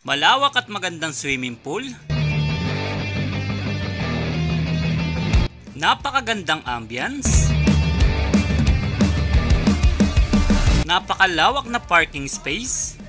Malawak at magandang swimming pool. Napakagandang ambience. Napakalawak na parking space.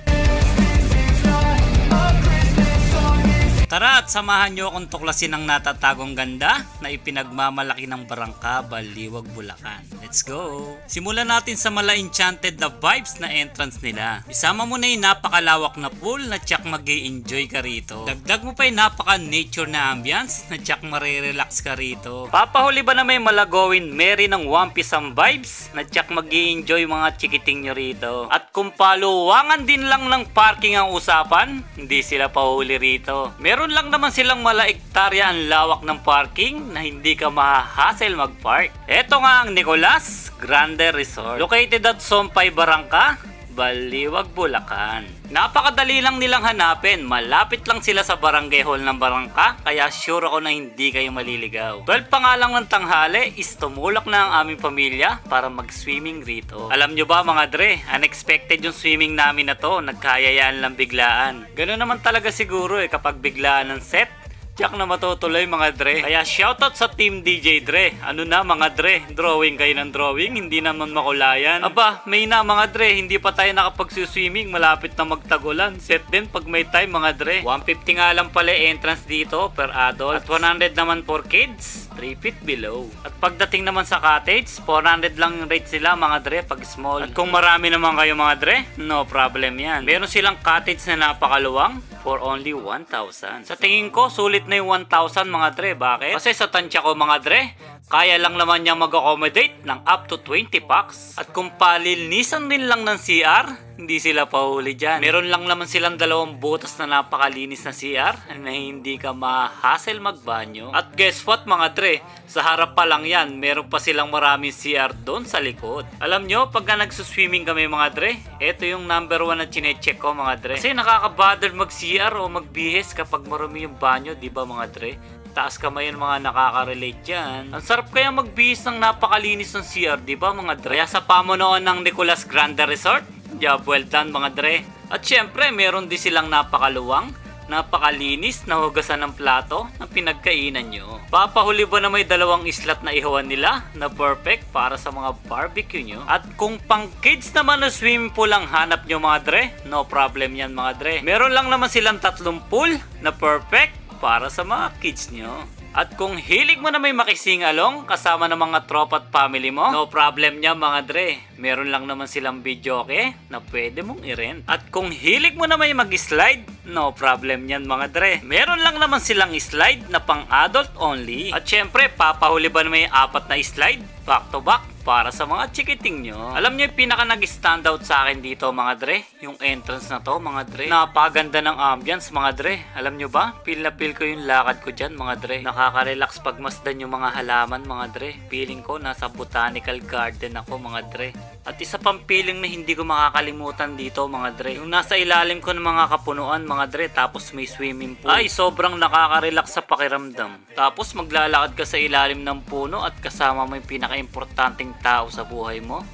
Tara at samahan nyo akong tuklasin ang natatagong ganda na ipinagmamalaki ng Barangka, Baliwag, Bulacan. Let's go! Simulan natin sa mala-enchanted na vibes na entrance nila. Isama mo na yung napakalawak na pool na tsak mag-i-enjoy ka rito. Dagdag mo pa yung napaka-nature na ambience na tsak marirelax ka rito. Papahuli ba na may malagowin Mary ng One Piece ang vibes na tsak mag-i-enjoy mga chikiting nyo rito. At kung paluwangan din lang ng parking ang usapan, hindi sila pahuli rito. Meron lang naman silang mala-ektarya ang lawak ng parking na hindi ka mahahassle mag-park. Ito nga ang Nicolas Grande Resort. Located at Sompay, Barangka, Baliwag, Bulacan. Napakadali lang nilang hanapin. Malapit lang sila sa barangay hall ng Barangka, kaya sure ako na hindi kayo maliligaw. 12 pa nga lang ng tanghali is tumulak na ang aming pamilya para mag-swimming rito. Alam nyo ba mga dre, unexpected yung swimming namin na to. Nagkayayaan lang biglaan. Ganoon naman talaga siguro kapag biglaan ng set. Tiyak na matutuloy mga dre. Kaya shoutout sa team DJ Dre. Ano na mga dre, drawing kayo ng drawing, hindi naman makulayan. Aba, may na mga dre, hindi pa tayo nakapag-swimming, malapit na magtagulan. Set din pag may time mga dre. 150 nga lang pala entrance dito per adult. At 100 naman for kids, 3 feet below. At pagdating naman sa cottage, 400 lang yung rate sila mga dre pag small. At kung marami naman kayo mga dre, no problem yan. Meron silang cottage na napakaluwang for only 1,000. Sa tingin ko, sulit na yung 1,000 mga dre. Bakit? Kasi sa tansya ko mga dre, kaya lang naman niya mag-accommodate ng up to 20 packs. At kung palilinisan din lang ng CR, hindi sila pahuli dyan. Meron lang naman silang dalawang butas na napakalinis na CR na hindi ka ma-hassle magbanyo. At guess what mga dre, sa harap pa lang yan, meron pa silang maraming CR doon sa likod. Alam nyo, pagka nagsuswimming kami mga dre, ito yung number 1 na chinecheck ko mga dre. Kasi nakaka-bother mag-CR o magbihis kapag marumi yung banyo, di ba mga dre? Taas kamay yung mga nakaka-relate dyan. Ang sarap kaya magbihis ng napakalinis ng CR, di ba mga dre? Kaya sa pamunuan ng Nicolas Grande Resort, job well done mga dre. At syempre, meron din silang napakaluwang, napakalinis na hugasan ng plato na pinagkainan nyo. Papahuli ba na may dalawang islat na ihawan nila na perfect para sa mga barbecue nyo? At kung pang kids naman na swimming pool ang hanap nyo mga dre, no problem yan mga dre. Meron lang naman silang 3 pool na perfect para sa mga kids nyo. At kung hilig mo na may makising along kasama ng mga tropa at family mo, no problem niya mga dre. Meron lang naman silang videoke na pwede mong i-rent. At kung hilig mo na may mag-slide, no problem yan mga dre. Meron lang naman silang slide na pang adult only. At syempre, papahuli ba na may 4 na slide back to back para sa mga chikiting nyo. Alam nyo yung pinaka nag-standout sa akin dito mga dre, yung entrance na to mga dre. Napaganda ng ambience mga dre. Alam nyo ba, feel na feel ko yung lakad ko dyan mga dre. Nakaka-relax pag masdan yung mga halaman mga dre. Feeling ko nasa botanical garden ako mga dre. At isa pang feeling na hindi ko makakalimutan dito mga dre, yung nasa ilalim ko ng mga kapunuan mga dre, tapos may swimming pool. Ay, sobrang nakaka-relax sa pakiramdam. Tapos maglalakad ka sa ilalim ng puno at kasama mo yung pinaka-importanting tao sa buhay mo.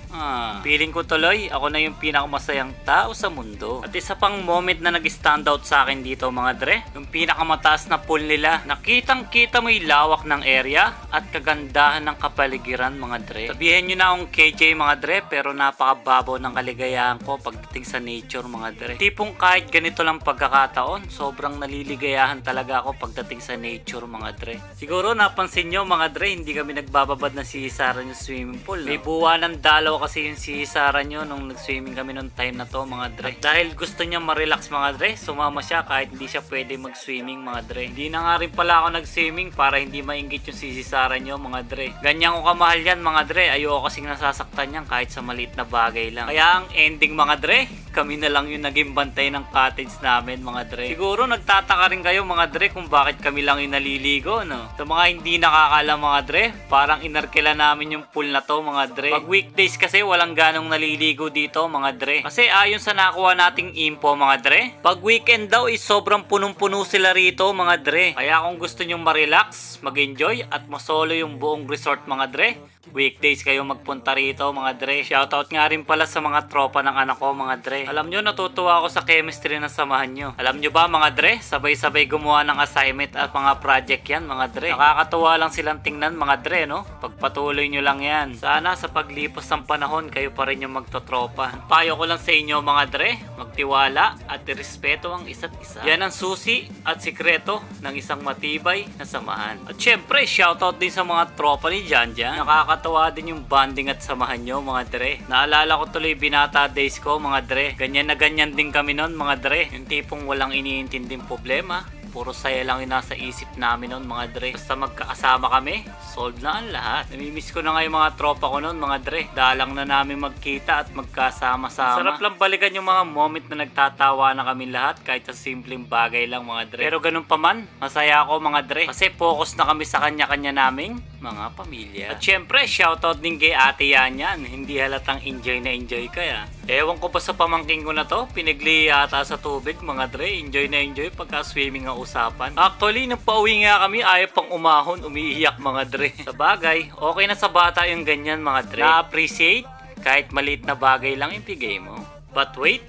Feeling ko tuloy, ako na yung pinakamasayang tao sa mundo. At isa pang moment na nag-stand out sa akin dito mga dre, yung pinakamataas na pool nila. Nakitang kita mo yung lawak ng area at kagandahan ng kapaligiran mga dre. Sabihin nyo na akong KJ mga dre, pero napakababaw ng kaligayahan ko pagdating sa nature mga dre. Tipong kahit ganito lang pagkakataon, sobrang naliligayahan talaga ako pagdating sa nature mga dre. Siguro napansin nyo mga dre, hindi kami nagbababad na sisisaran yung swimming pool. No? May buwanan dalaw kasi yung sisisaran nyo nung nag-swimming kami nung time na to mga dre. At dahil gusto niya ma-relax mga dre, sumama siya kahit hindi siya pwede mag-swimming mga dre. Hindi na nga rin pala ako nag-swimming para hindi mainggit yung sisisaran nyo mga dre. Ganyan ko kamahal yan mga dre, ayoko kasing nasasaktan yan kahit sa maliit na bagay lang. Kaya ang ending mga dre, kami na lang yung naging bantay ng cottage namin mga dre. Siguro nagtataka rin kayo mga dre kung bakit kami lang yung naliligo no. Sa mga hindi nakakaalam mga dre, parang inarkila namin yung pool na to mga dre. Pag weekdays kasi walang ganong naliligo dito mga dre. Kasi ayon sa nakuha nating info mga dre, pag weekend daw is sobrang punong-puno sila rito mga dre. Kaya kung gusto nyong ma-relax, mag-enjoy at masolo yung buong resort mga dre, weekdays kayo magpunta rito mga dre. Shoutout nga rin pala sa mga tropa ng anak ko mga dre. Alam nyo, natutuwa ako sa chemistry na samahan nyo. Alam nyo ba mga dre, sabay-sabay gumawa ng assignment at mga project yan mga dre. Nakakatuwa lang silang tingnan mga dre, no? Pagpatuloy nyo lang yan. Sana sa paglipas ng panahon kayo pa rin yung magtotropa. Payo ko lang sa inyo mga dre, magtiwala at irespeto ang isa't isa. Yan ang susi at sikreto ng isang matibay na samahan. At syempre, shoutout din sa mga tropa ni Jan Jan. Nakakatawa din yung bonding at samahan nyo mga dre. Naalala ko tuloy binata days ko mga dre. Ganyan na ganyan din kami nun mga dre. Yung tipong walang iniintinding problema. Puro saya lang yung nasa isip namin nun mga dre. Basta magkakasama kami, solve na ang lahat. Namimiss ko na nga yung mga tropa ko nun mga dre. Dalang na namin magkita at magkasama-sama. Sarap lang balikan yung mga moment na nagtatawa na kami lahat kahit sa simpleng bagay lang mga dre. Pero ganun pa man, masaya ako mga dre. Kasi focus na kami sa kanya-kanya naming mga pamilya. At syempre, shoutout din kay Ate Yan. Hindi halatang enjoy na enjoy kaya. Ewan ko pa sa pamangking ko na to, pinagli yata sa tubig mga dre. Enjoy na enjoy pagka swimming ang usapan. Actually, nung pauwi nga kami, ayaw pang umahon, umiiyak mga dre. Sa bagay, okay na sa bata yung ganyan mga dre. Na-appreciate kahit maliit na bagay lang yung bigay mo. But wait,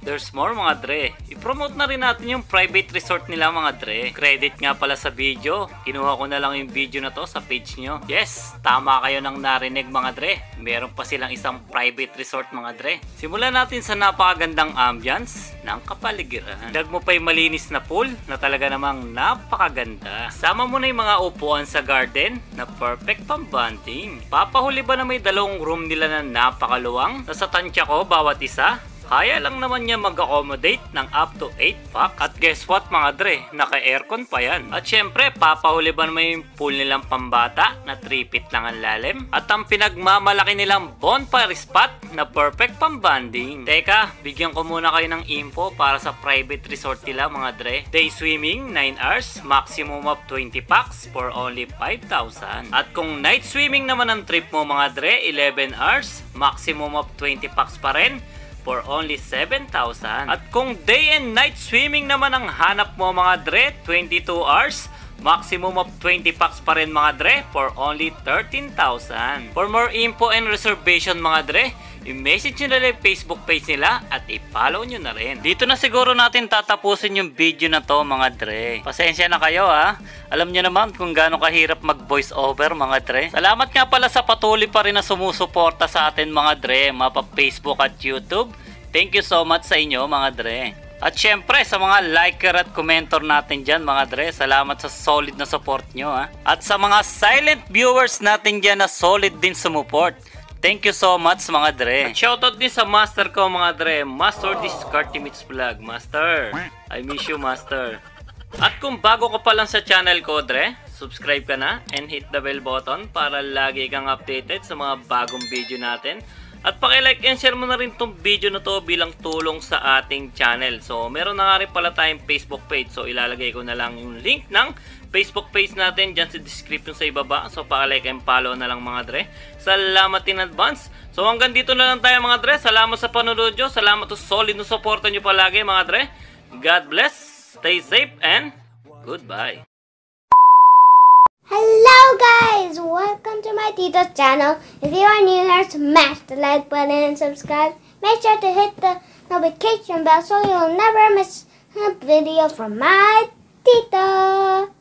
there's more mga dre. I-promote na rin natin yung private resort nila mga dre. Credit nga pala sa video. Kinuha ko na lang yung video na to sa page nyo. Yes, tama kayo nang narinig mga dre. Meron pa silang isang private resort mga dre. Simulan natin sa napakagandang ambience ng kapaligiran. Dag mo pa yung malinis na pool na talaga namang napakaganda. Sama mo na yung mga upuan sa garden na perfect pang-bonding. Papahuli ba na may dalawang room nila na napakaluwang? Nasa tansya ko bawat isa. Kaya lang naman niya mag-accommodate ng up to 8 packs. At guess what mga dre, naka-aircon pa yan. At syempre, papahuli ba naman yung pool nilang pambata na 3 feet lang ang lalim. At ang pinagmamalaki nilang bonfire spot na perfect pang-bonding. Teka, bigyan ko muna kayo ng info para sa private resort nila mga dre. Day swimming, 9 hours, maximum of 20 packs for only 5,000. At kung night swimming naman ang trip mo mga dre, 11 hours, maximum of 20 packs pa rin for only 7,000. At kung day and night swimming naman ang hanap mo mga dre, 22 hours, maximum of 20 packs pa rin mga dre for only 13,000. For more info and reservation mga dre, i-message nyo na yung Facebook page nila at i-follow nyo na rin. Dito na siguro natin tatapusin yung video na to mga dre. Pasensya na kayo ha. Alam nyo naman kung gaano kahirap mag voice over mga dre. Salamat nga pala sa patuloy pa rin na sumusuporta sa atin mga dre, mapa Facebook at YouTube. Thank you so much sa inyo mga dre. At syempre sa mga liker at commentor natin dyan mga dre, salamat sa solid na support nyo ha. At sa mga silent viewers natin dyan na solid din sumuport, thank you so much mga dre. At shoutout din sa master ko mga dre, Master Discartimits Vlog. Master, I miss you master. At kung bago ka pa lang sa channel ko dre, subscribe ka na and hit the bell button para lagi kang updated sa mga bagong video natin. At paki-like and share mo na rin tong video na to bilang tulong sa ating channel. So, meron na nga rin pala tayong Facebook page. So, ilalagay ko na lang yung link ng Facebook page natin dyan sa description sa ibaba. So, paki-like and follow na lang mga dre. Salamat in advance. So, hanggang dito na lang tayo mga dre. Salamat sa panonood nyo. Salamat sa solid na supportan nyo palagi mga dre. God bless, stay safe, and goodbye. Hello guys! Welcome to my Tito's channel. If you are new here, smash the like button and subscribe. Make sure to hit the notification bell so you'll never miss a video from my Tito.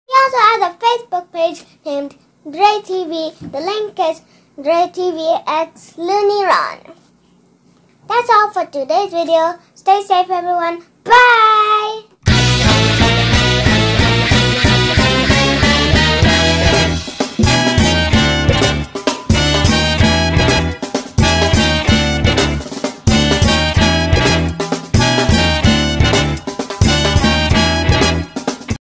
He also has a Facebook page named Dre TV. The link is Dre TV X Looney Ron. That's all for today's video. Stay safe everyone. Bye!